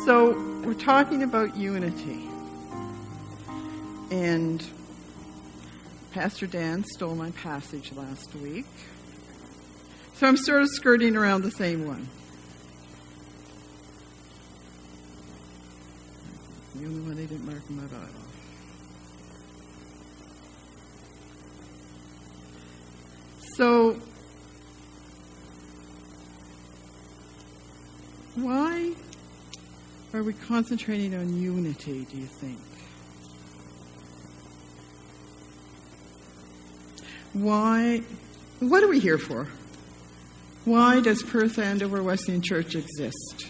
So we're talking about unity. And Pastor Dan stole my passage last week. So I'm sort of skirting around the same one. The only one I didn't mark in my Bible. So, why are we concentrating on unity, do you think? Why? What are we here for? Why does Perth-Andover Wesleyan Church exist?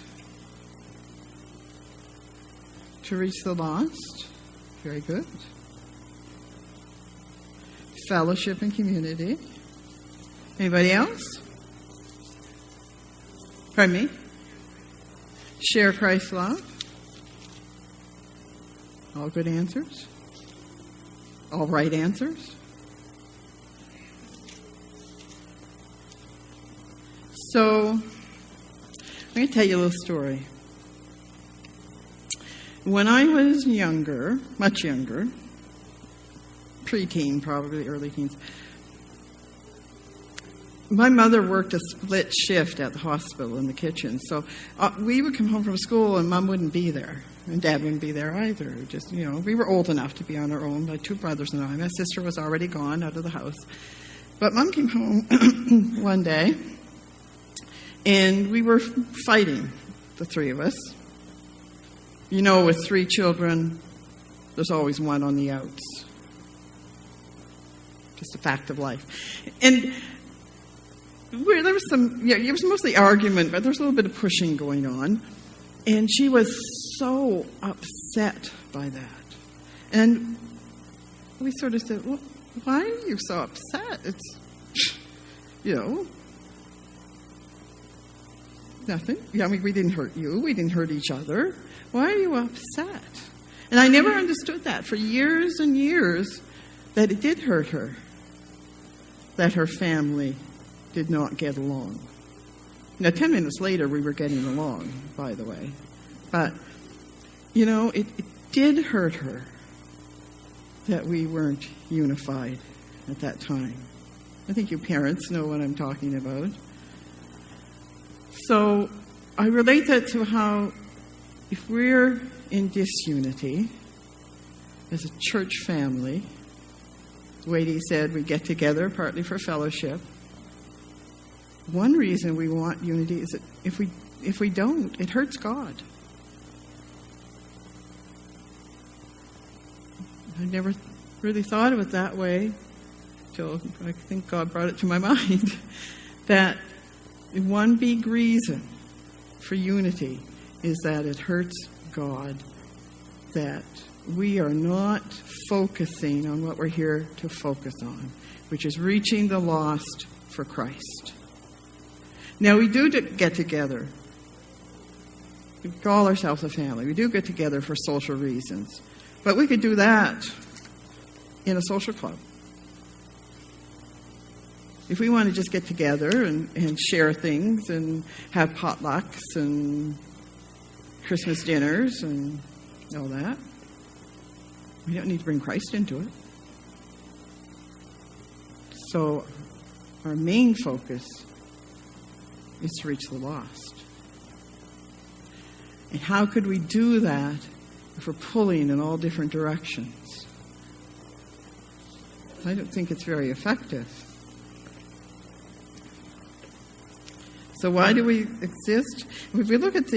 To reach the lost. Very good. Fellowship and community. Anybody else? Pardon me? Share Christ's love. All good answers? All right answers? So, I'm going to tell you a little story. When I was younger, much younger, preteen, probably early teens, my mother worked a split shift at the hospital in the kitchen. So we would come home from school and Mom wouldn't be there. And Dad wouldn't be there either. Just, we were old enough to be on our own. My two brothers and I. My sister was already gone out of the house. But Mom came home one day and we were fighting, the three of us. With 3 children, there's always one on the outs. Just a fact of life. And there was it was mostly argument, but there was a little bit of pushing going on. And she was so upset by that. And we sort of said, well, why are you so upset? It's, nothing. We didn't hurt you. We didn't hurt each other. Why are you upset? And I never understood that for years and years, that it did hurt her, that her family did not get along. Now, 10 minutes later, we were getting along, by the way. But, it did hurt her that we weren't unified at that time. I think you parents know what I'm talking about. So I relate that to how if we're in disunity as a church family, the way he said we get together partly for fellowship, one reason we want unity is that if we don't, it hurts God. I never really thought of it that way till I think God brought it to my mind. That one big reason for unity is that it hurts God, that we are not focusing on what we're here to focus on, which is reaching the lost for Christ. Now, we do get together. We call ourselves a family. We do get together for social reasons. But we could do that in a social club. If we want to just get together and share things and have potlucks and Christmas dinners and all that, we don't need to bring Christ into it. So our main focus is to reach the lost. And how could we do that if we're pulling in all different directions? I don't think it's very effective. So why do we exist? If we look at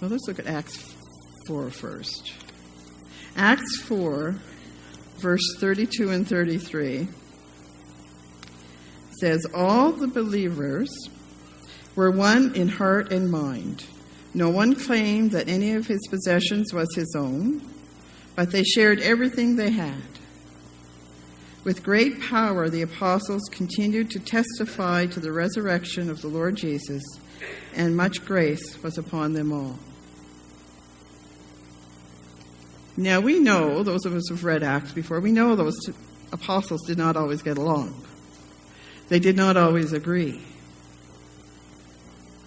let's look at Acts 4 first. Acts 4, verse 32 and 33 says, all the believers were one in heart and mind. No one claimed that any of his possessions was his own, but they shared everything they had. With great power, the apostles continued to testify to the resurrection of the Lord Jesus, and much grace was upon them all. Now we know, those of us who've read Acts before, we know those apostles did not always get along. They did not always agree.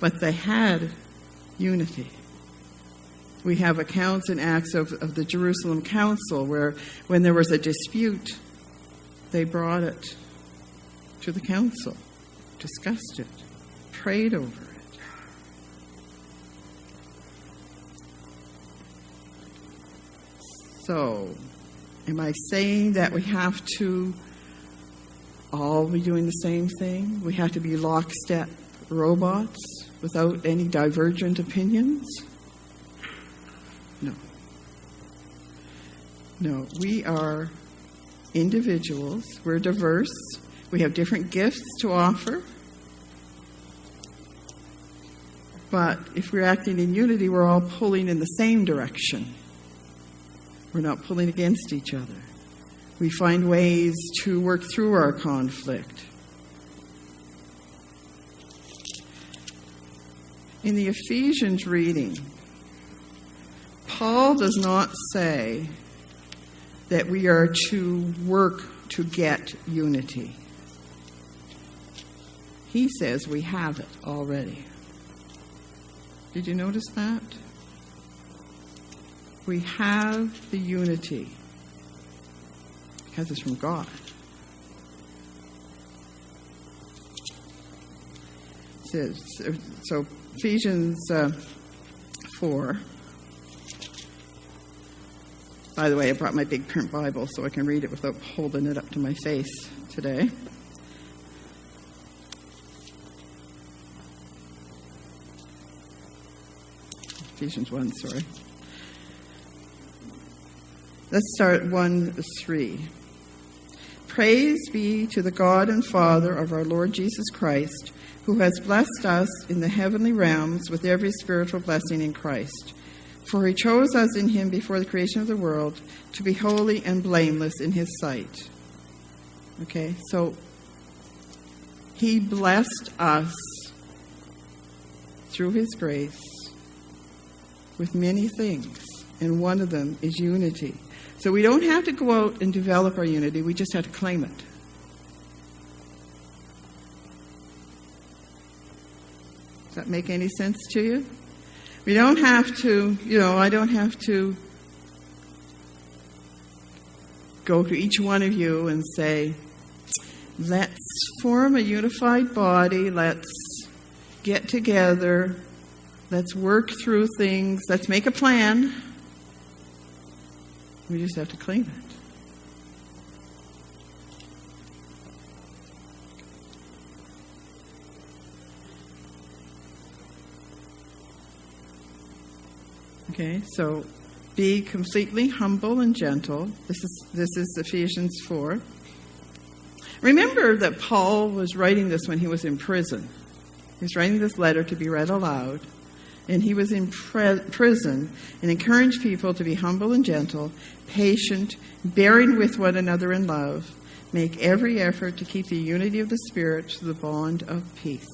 but they had unity. We have accounts in Acts of the Jerusalem Council where when there was a dispute, they brought it to the council, discussed it, prayed over it. So, am I saying that we have to all be doing the same thing? We have to be lockstep robots without any divergent opinions? No. No, we are individuals. We're diverse. We have different gifts to offer. But if we're acting in unity, we're all pulling in the same direction. We're not pulling against each other. We find ways to work through our conflict. In the Ephesians reading, Paul does not say that we are to work to get unity. He says we have it already. Did you notice that? We have the unity because it's from God. So Ephesians 4. By the way, I brought my big print Bible so I can read it without holding it up to my face today. Ephesians 1, sorry. Let's start 1:3. Praise be to the God and Father of our Lord Jesus Christ, who has blessed us in the heavenly realms with every spiritual blessing in Christ. For he chose us in him before the creation of the world to be holy and blameless in his sight. Okay, so he blessed us through his grace with many things, and one of them is unity. So we don't have to go out and develop our unity, we just have to claim it. Does that make any sense to you? We don't have to, I don't have to go to each one of you and say, let's form a unified body, let's get together, let's work through things, let's make a plan. We just have to claim it. Okay, so be completely humble and gentle. This is Ephesians 4. Remember that Paul was writing this when he was in prison. He was writing this letter to be read aloud. And he was in prison and encouraged people to be humble and gentle, patient, bearing with one another in love, make every effort to keep the unity of the Spirit to the bond of peace.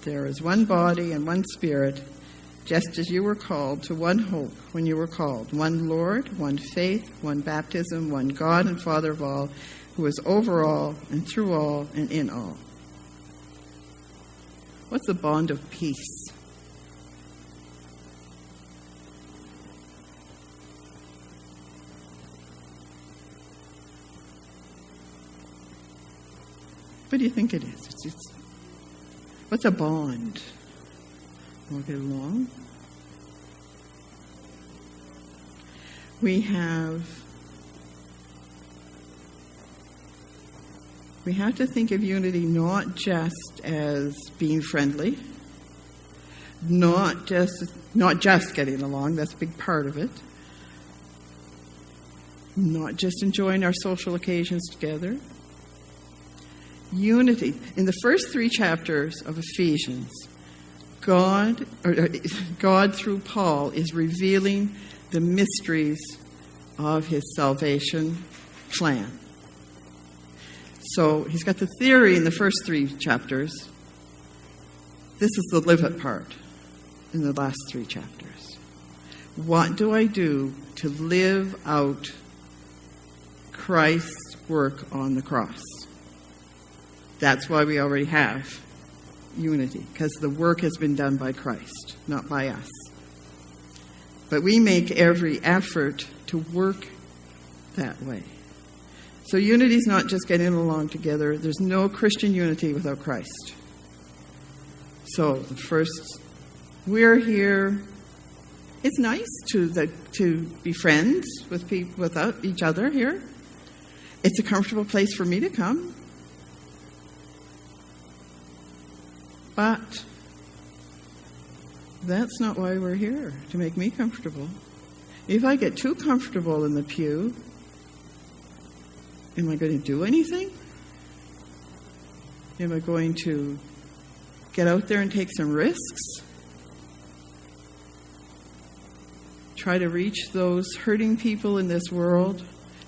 There is one body and one Spirit, just as you were called to one hope when you were called, one Lord, one faith, one baptism, one God and Father of all, who is over all and through all and in all. What's the bond of peace? What do you think it is? What's a bond? Want to get along? We have to think of unity not just as being friendly, not just getting along, that's a big part of it, not just enjoying our social occasions together. Unity. In the first 3 chapters of Ephesians, God through Paul is revealing the mysteries of his salvation plan. So he's got the theory in the first 3 chapters. This is the live it part in the last 3 chapters. What do I do to live out Christ's work on the cross. That's why we already have unity, because the work has been done by Christ, not by us. But we make every effort to work that way. So unity is not just getting along together. There's no Christian unity without Christ. So the first, we're here. It's nice to be friends with people, without each other here. It's a comfortable place for me to come. But that's not why we're here, to make me comfortable. If I get too comfortable in the pew, am I going to do anything? Am I going to get out there and take some risks? Try to reach those hurting people in this world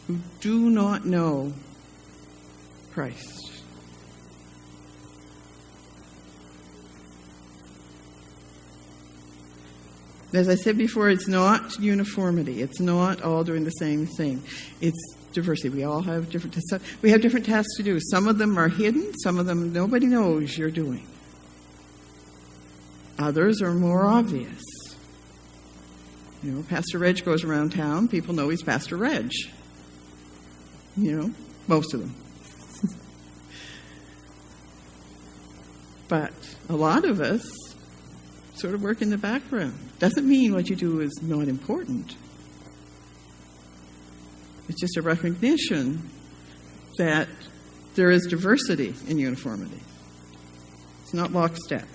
who do not know Christ. As I said before, it's not uniformity. It's not all doing the same thing. It's diversity. We all have different tasks to do. Some of them are hidden. Some of them nobody knows you're doing. Others are more obvious. You know, Pastor Reg goes around town. People know he's Pastor Reg. You know, most of them. But a lot of us sort of work in the background. Doesn't mean what you do is not important. It's just a recognition that there is diversity in uniformity. It's not lockstep.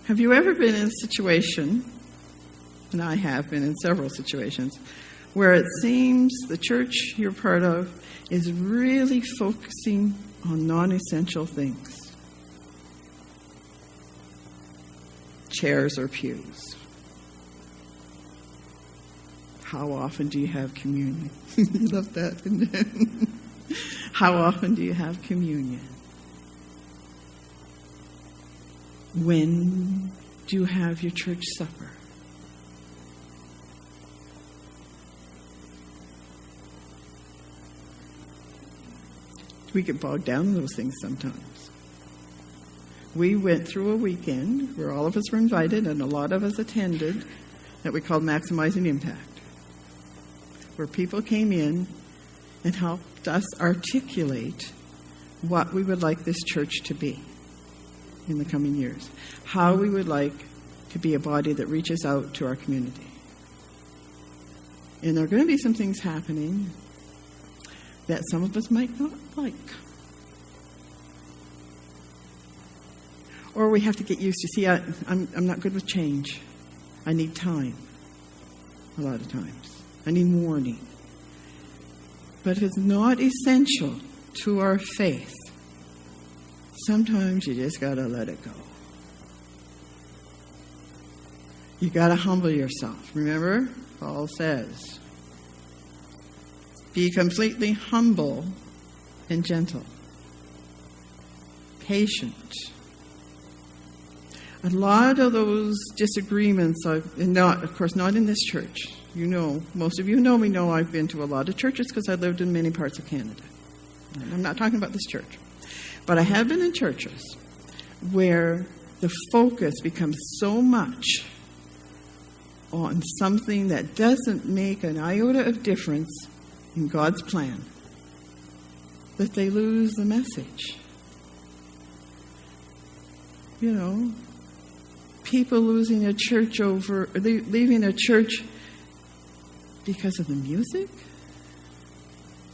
Have you ever been in a situation, and I have been in several situations, where it seems the church you're part of is really focusing on non-essential things? Chairs or pews. How often do you have communion? You love that. How often do you have communion? When do you have your church supper? We get bogged down in those things sometimes. We went through a weekend where all of us were invited and a lot of us attended that we called Maximizing Impact, where people came in and helped us articulate what we would like this church to be in the coming years, how we would like to be a body that reaches out to our community. And there are going to be some things happening that some of us might not like. Or we have to get used to, see, I'm not good with change. I need time, a lot of times. I need warning. But if it's not essential to our faith, sometimes you just got to let it go. You got to humble yourself. Remember, Paul says, be completely humble and gentle, patient. A lot of those disagreements, of course, not in this church. You know, most of you know me know I've been to a lot of churches because I lived in many parts of Canada. And I'm not talking about this church. But I have been in churches where the focus becomes so much on something that doesn't make an iota of difference in God's plan that they lose the message. You know, people losing a church leaving a church because of the music.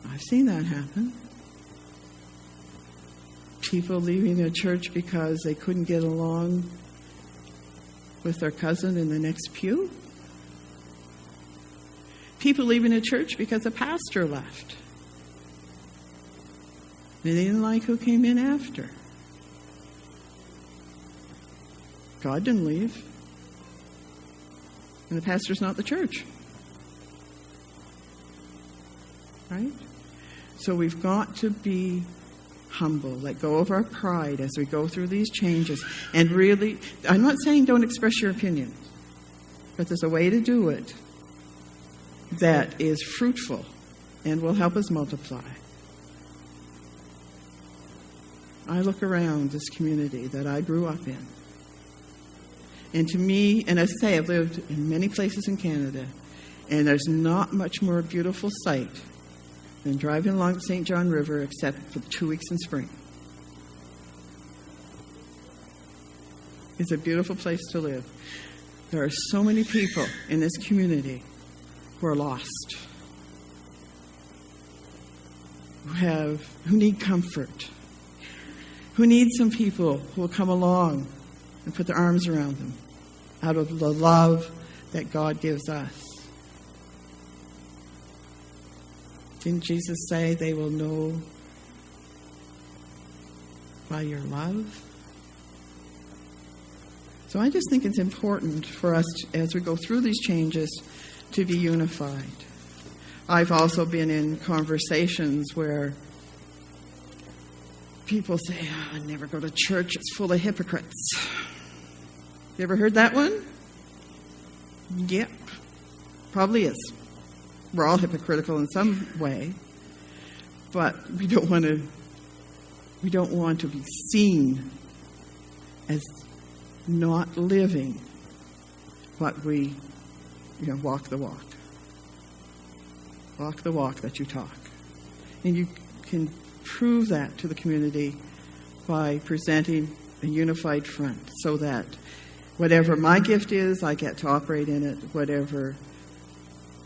I've seen that happen. People leaving a church because they couldn't get along with their cousin in the next pew. People leaving a church because a pastor left. They didn't like who came in after. God didn't leave. And the pastor's not the church. Right? So we've got to be humble, let go of our pride as we go through these changes. And really, I'm not saying don't express your opinion, but there's a way to do it that is fruitful and will help us multiply. I look around this community that I grew up in. And to me, and as I say, I've lived in many places in Canada, and there's not much more beautiful sight than driving along the St. John River, except for 2 weeks in spring. It's a beautiful place to live. There are so many people in this community who are lost, who need comfort, who need some people who will come along and put their arms around them out of the love that God gives us. Didn't Jesus say they will know by your love? So I just think it's important for us, as we go through these changes, to be unified. I've also been in conversations where people say, "Oh, I never go to church, it's full of hypocrites." You ever heard that one? Yep, probably is. We're all hypocritical in some way, but we don't want to be seen as not living what we, walk the walk. Walk the walk that you talk. And you can prove that to the community by presenting a unified front, so that whatever my gift is, I get to operate in it. Whatever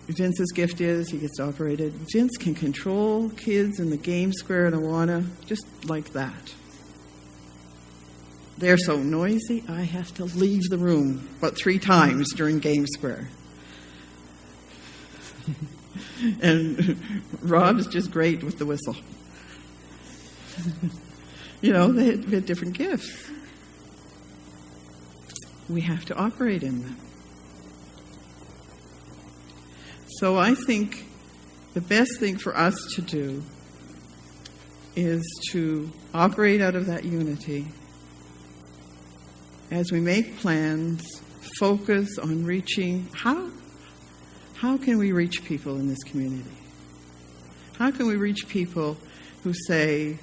Vince's gift is, he gets to operate it. Vince can control kids in the game square in Awana just like that. They're so noisy, I have to leave the room about 3 times during game square. And Rob's just great with the whistle. They had different gifts. We have to operate in them. So I think the best thing for us to do is to operate out of that unity. As we make plans, focus on reaching, how can we reach people in this community? How can we reach people who say,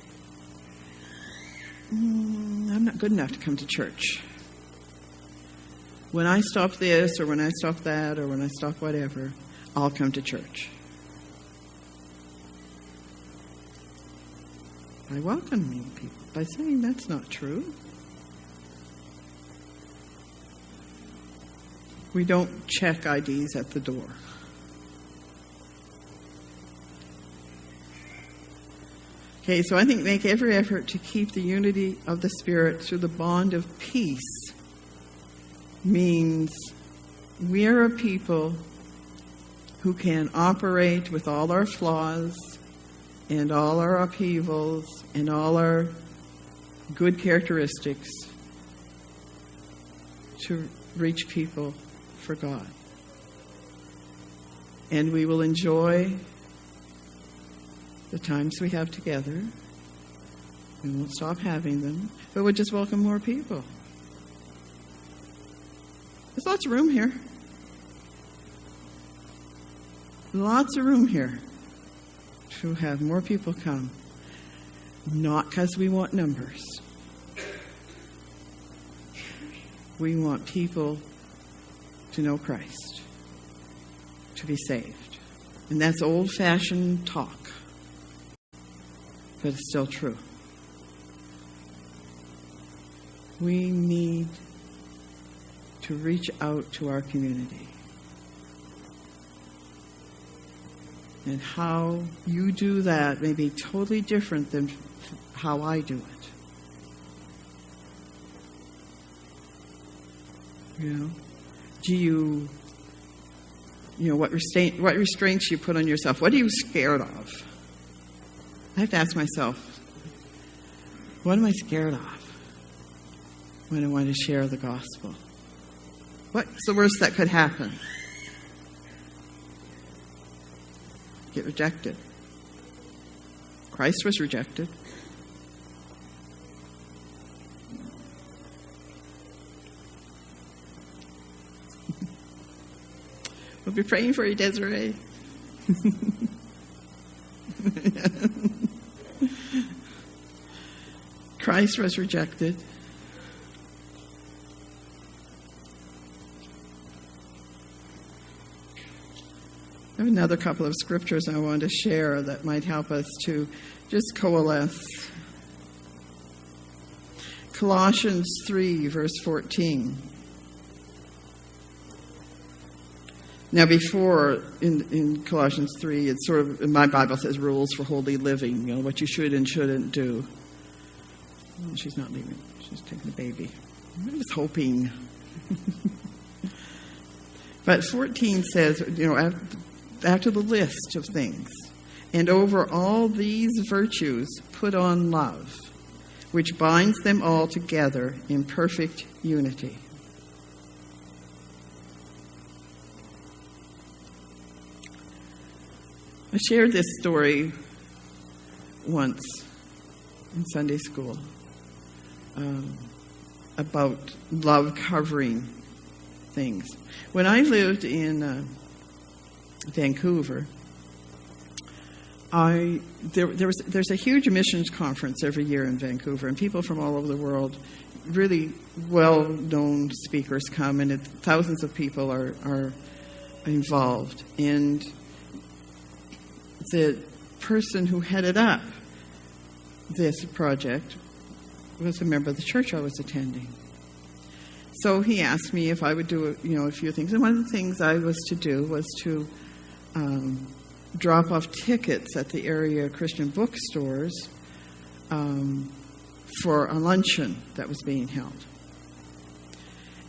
I'm not good enough to come to church. When I stop this, or when I stop that, or when I stop whatever, I'll come to church. I welcome people by saying that's not true. We don't check IDs at the door. Okay, so I think make every effort to keep the unity of the Spirit through the bond of peace means we are a people who can operate with all our flaws and all our upheavals and all our good characteristics to reach people for God. And we will enjoy the times we have together. We won't stop having them, but we'll just welcome more people. There's lots of room here. Lots of room here to have more people come. Not because we want numbers. We want people to know Christ, to be saved. And that's old-fashioned talk, but it's still true. We need to reach out to our community. And how you do that may be totally different than how I do it. Do you what restraints you put on yourself? What are you scared of? I have to ask myself, what am I scared of when I want to share the gospel? What's the worst that could happen? Get rejected. Christ was rejected. We'll be praying for you, Desiree. Christ was rejected. I have another couple of scriptures I want to share that might help us to just coalesce. Colossians 3, verse 14. Now, before, in Colossians 3, it's sort of, in my Bible says rules for holy living, what you should and shouldn't do. Oh, she's not leaving. She's taking a baby. I was hoping. But 14 says, after the list of things, and over all these virtues, put on love, which binds them all together in perfect unity. I shared this story once in Sunday school about love covering things. When I lived in Vancouver, there's a huge missions conference every year in Vancouver, and people from all over the world, really well-known speakers come, and thousands of people are involved. And the person who headed up this project was a member of the church I was attending. So he asked me if I would do a few things, and one of the things I was to do was to drop off tickets at the area Christian bookstores for a luncheon that was being held.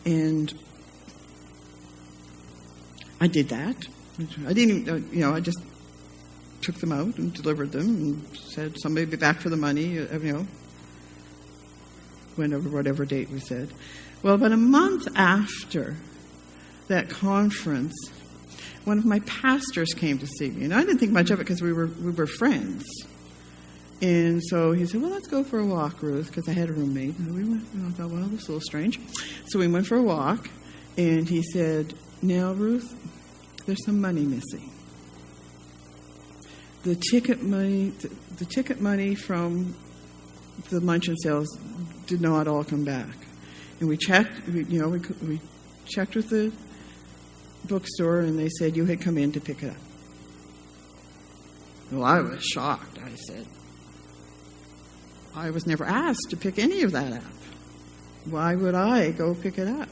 And I did that. I didn't even, I just took them out and delivered them and said somebody would be back for the money, whatever date we said. Well, about a month after that conference, one of my pastors came to see me, and I didn't think much of it because we were friends. And so he said, "Well, let's go for a walk, Ruth," because I had a roommate. And we went. And I thought, well, this is a little strange. So we went for a walk, and he said, "Now, Ruth, there's some money missing. The ticket money from the luncheon sales did not all come back." And we checked. We checked with the bookstore, and they said you had come in to pick it up. Well, I was shocked. I said, I was never asked to pick any of that up. Why would I go pick it up?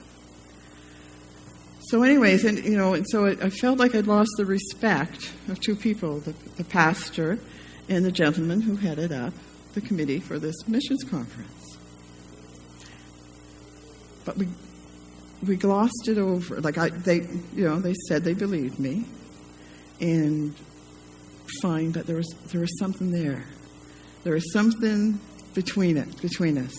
So anyways, and so I felt like I'd lost the respect of two people, the pastor and the gentleman who headed up the committee for this missions conference. But we glossed it over. They said they believed me, and fine. But there was something there. There was something between us.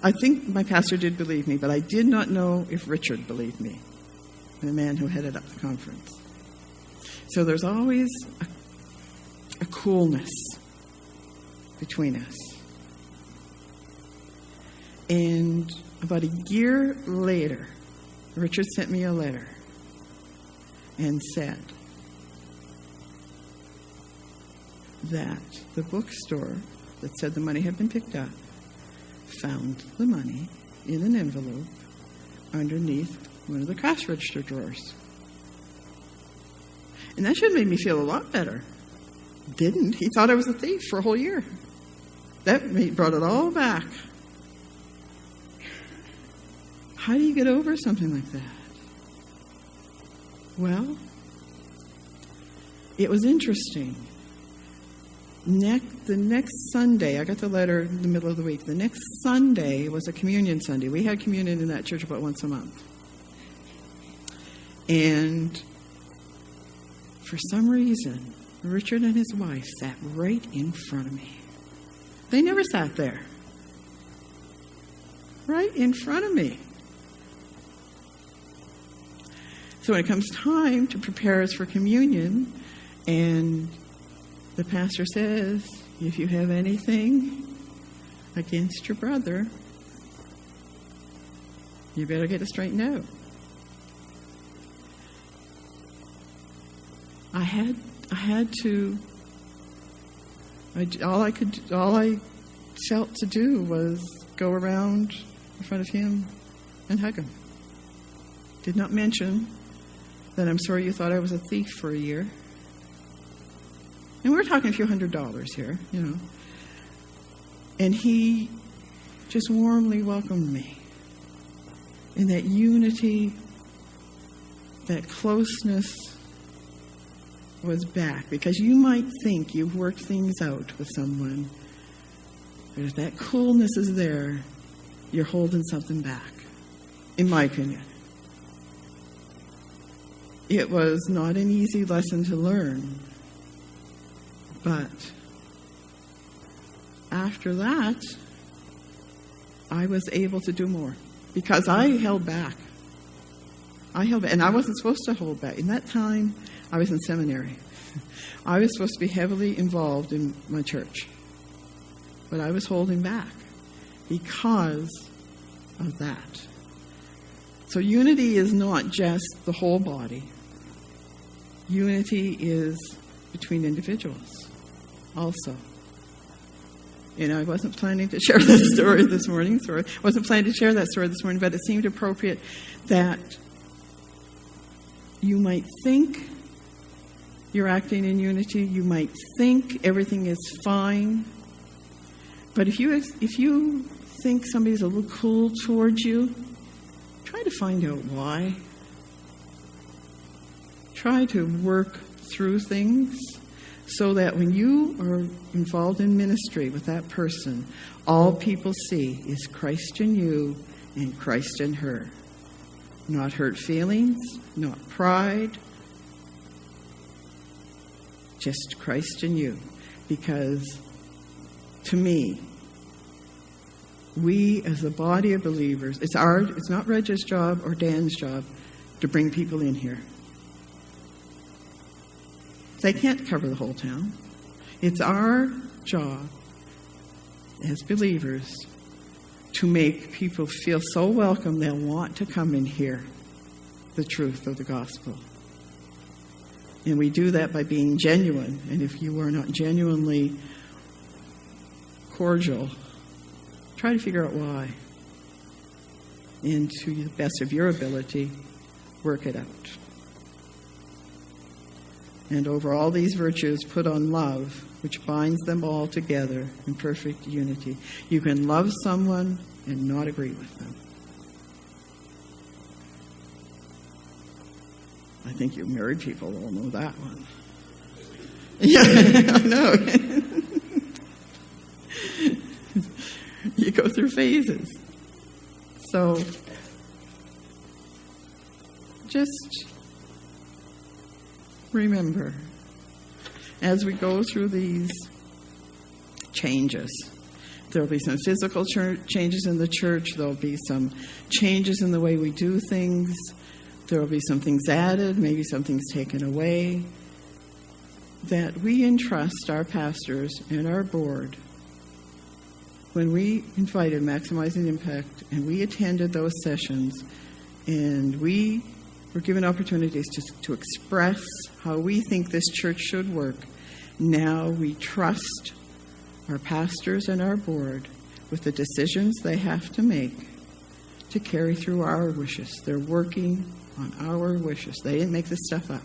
I think my pastor did believe me, but I did not know if Richard believed me, the man who headed up the conference. So there's always a coolness between us. And about a year later, Richard sent me a letter and said that the bookstore that said the money had been picked up found the money in an envelope underneath one of the cash register drawers. And that should have made me feel a lot better. Didn't. He thought I was a thief for a whole year. That brought it all back. How do you get over something like that? Well, it was interesting. The next Sunday, I got the letter in the middle of the week. The next Sunday was a communion Sunday. We had communion in that church about once a month. And for some reason, Richard and his wife sat right in front of me. They never sat there. Right in front of me. So when it comes time to prepare us for communion, and the pastor says, if you have anything against your brother, you better get it straightened out. I had to. All I felt to do was go around in front of him and hug him. Did not mention that I'm sorry you thought I was a thief for a year. And we're talking a few $100s here, And he just warmly welcomed me. And that unity, that closeness was back. Because you might think you've worked things out with someone, but if that coolness is there, you're holding something back, in my opinion. It was not an easy lesson to learn, but after that, I was able to do more because I held back. And I wasn't supposed to hold back. In that time, I was in seminary. I was supposed to be heavily involved in my church, but I was holding back because of that. So unity is not just the whole body. Unity is between individuals also. I wasn't planning to share that story this morning. I wasn't planning to share that story this morning, but it seemed appropriate that you might think you're acting in unity. You might think everything is fine. But if you think somebody's a little cool towards you, try to find out why. Try to work through things so that when you are involved in ministry with that person, all people see is Christ in you and Christ in her. Not hurt feelings, not pride, just Christ in you. Because to me, we as a body of believers, it's not Reg's job or Dan's job to bring people in here. They can't cover the whole town. It's our job as believers to make people feel so welcome they'll want to come and hear the truth of the gospel. And we do that by being genuine. And if you are not genuinely cordial, try to figure out why. And to the best of your ability, work it out. And over all these virtues, put on love, which binds them all together in perfect unity. You can love someone and not agree with them. I think you married people will know that one. Yeah, I know. You go through phases. So, just remember, as we go through these changes, there will be some physical changes in the church. There will be some changes in the way we do things. There will be some things added, maybe some things taken away. That we entrust our pastors and our board. When we invited Maximizing Impact and we attended those sessions and we were given opportunities to express how we think this church should work, now we trust our pastors and our board with the decisions they have to make to carry through our wishes. They're working on our wishes. They didn't make this stuff up.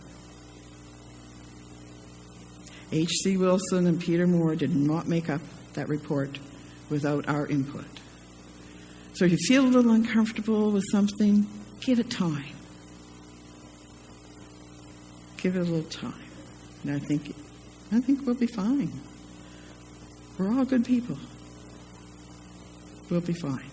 H.C. Wilson and Peter Moore did not make up that report without our input. So if you feel a little uncomfortable with something, give it time. Give it a little time. And I think we'll be fine. We're all good people. We'll be fine.